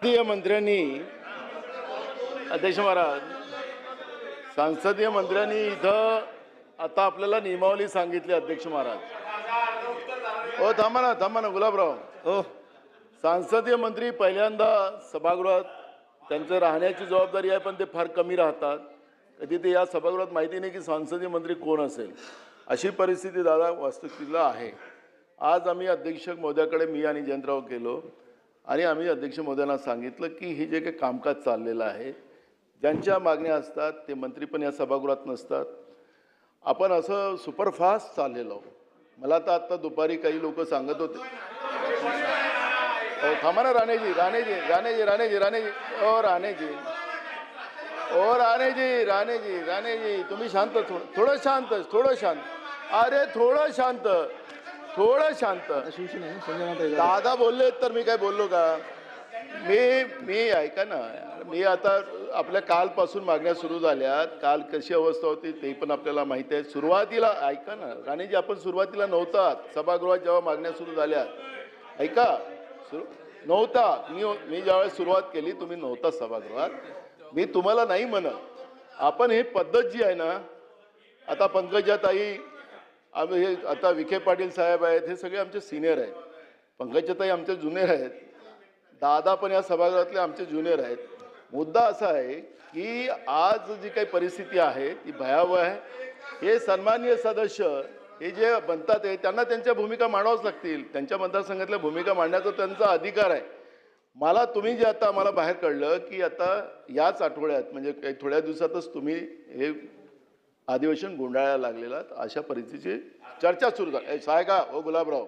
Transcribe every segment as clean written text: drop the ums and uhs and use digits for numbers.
संसदीय मंत्र्यांनी अध्यक्ष महाराज संसदीय मंत्र्यांनी इथं आता आपल्याला नियमावली सांगितली अध्यक्ष महाराज. हो थांबा ना गुलाबराव. हो संसदीय मंत्री पहिल्यांदा सभागृहात त्यांचं राहण्याची जबाबदारी आहे, पण ते फार कमी राहतात. कधी ते या सभागृहात माहिती नाही की संसदीय मंत्री कोण असेल, अशी परिस्थिती दादा वास्तविकतेला आहे. आज आम्ही अध्यक्ष महोदयाकडे मी आणि जयंतराव गेलो आणि आम्ही अध्यक्ष महोदयांना सांगितलं की हे जे काही कामकाज चाललेलं आहे, ज्यांच्या मागण्या असतात ते मंत्री पण या सभागृहात नसतात. आपण असं सुपरफास्ट चाललेलो. मला तर आता दुपारी काही लोक सांगत होते. हो थांबा ना राणेजी तुम्ही शांत, थोडं शांत. अरे थोडं शांत. दादा बोलले तर मी काय बोललो का? मी ऐका ना, मी आता आपल्या कालपासून मागण्या सुरू झाल्यात. काल कशी अवस्था होती ते पण आपल्याला माहिती आहे. सुरुवातीला ऐका ना राणेजी, आपण सुरुवातीला नव्हतात सभागृहात जेव्हा मागण्या सुरू झाल्या. ऐका, नव्हता. मी ज्यावेळेस सुरुवात केली तुम्ही नव्हता सभागृहात. मी तुम्हाला नाही म्हणत. आपण ही पद्धत जी आहे ना, आता पंकजाताई, आम्ही हे आता विखे पाटील साहेब आहेत, हे सगळे आमचे सिनियर आहेत. पंकजाताई आमचे ज्युनियर आहेत. दादा पण या सभागृहातले आमचे ज्युनियर आहेत. मुद्दा असा आहे की आज जी काही परिस्थिती आहे ती भयावह आहे. हे सन्माननीय सदस्य हे जे बनतात त्यांना त्यांच्या भूमिका मांडाव्याच लागतील. त्यांच्या मतदारसंघातल्या भूमिका मांडण्याचा त्यांचा अधिकार आहे. मला तुम्ही जे आता मला बाहेर कळलं की आता याच आठवड्यात म्हणजे काही थोड्या दिवसातच तुम्ही हे अधिवेशन गुंडाळायला लागलेला, अशा परिस्थितीची चर्चा सुरू झाली. साहेबा हो गुलाबराव,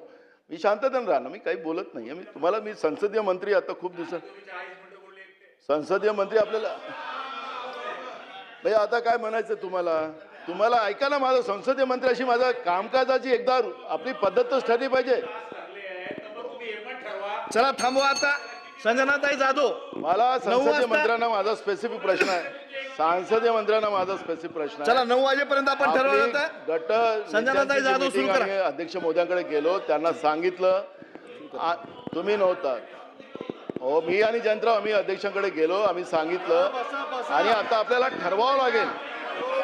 मी शांततेने राहणार, मी काही बोलत नाही. मी संसदीय मंत्री आता खूप दिवसात संसदीय मंत्री आपल्याला भैया आता काय म्हणायचं तुम्हाला ऐका ना, माझं संसदीय मंत्री अशी माझ्या कामकाजाची एकदा आपली पद्धतच ठरली पाहिजे. चला थांबवा आता. संजनाताई जाधव, मला संसदीय मंत्र्यांना माझा स्पेसिफिक प्रश्न आहे. संसदीय मंत्र्यांना माझा स्पेसिफिक प्रश्न आहे. चला 9 वाजेपर्यंत आपण ठरवलं. गट संजनाताई जाधव सुरू करा. अध्यक्ष महोदयांकडे गेलो, त्यांना सांगितलं तुम्ही नव्हता. हो मी आणि जयंतराव आम्ही अध्यक्षांकडे गेलो, आम्ही सांगितलं आणि आता आपल्याला ठरवावं लागेल.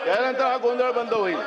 त्यानंतर हा गोंधळ बंद होईल.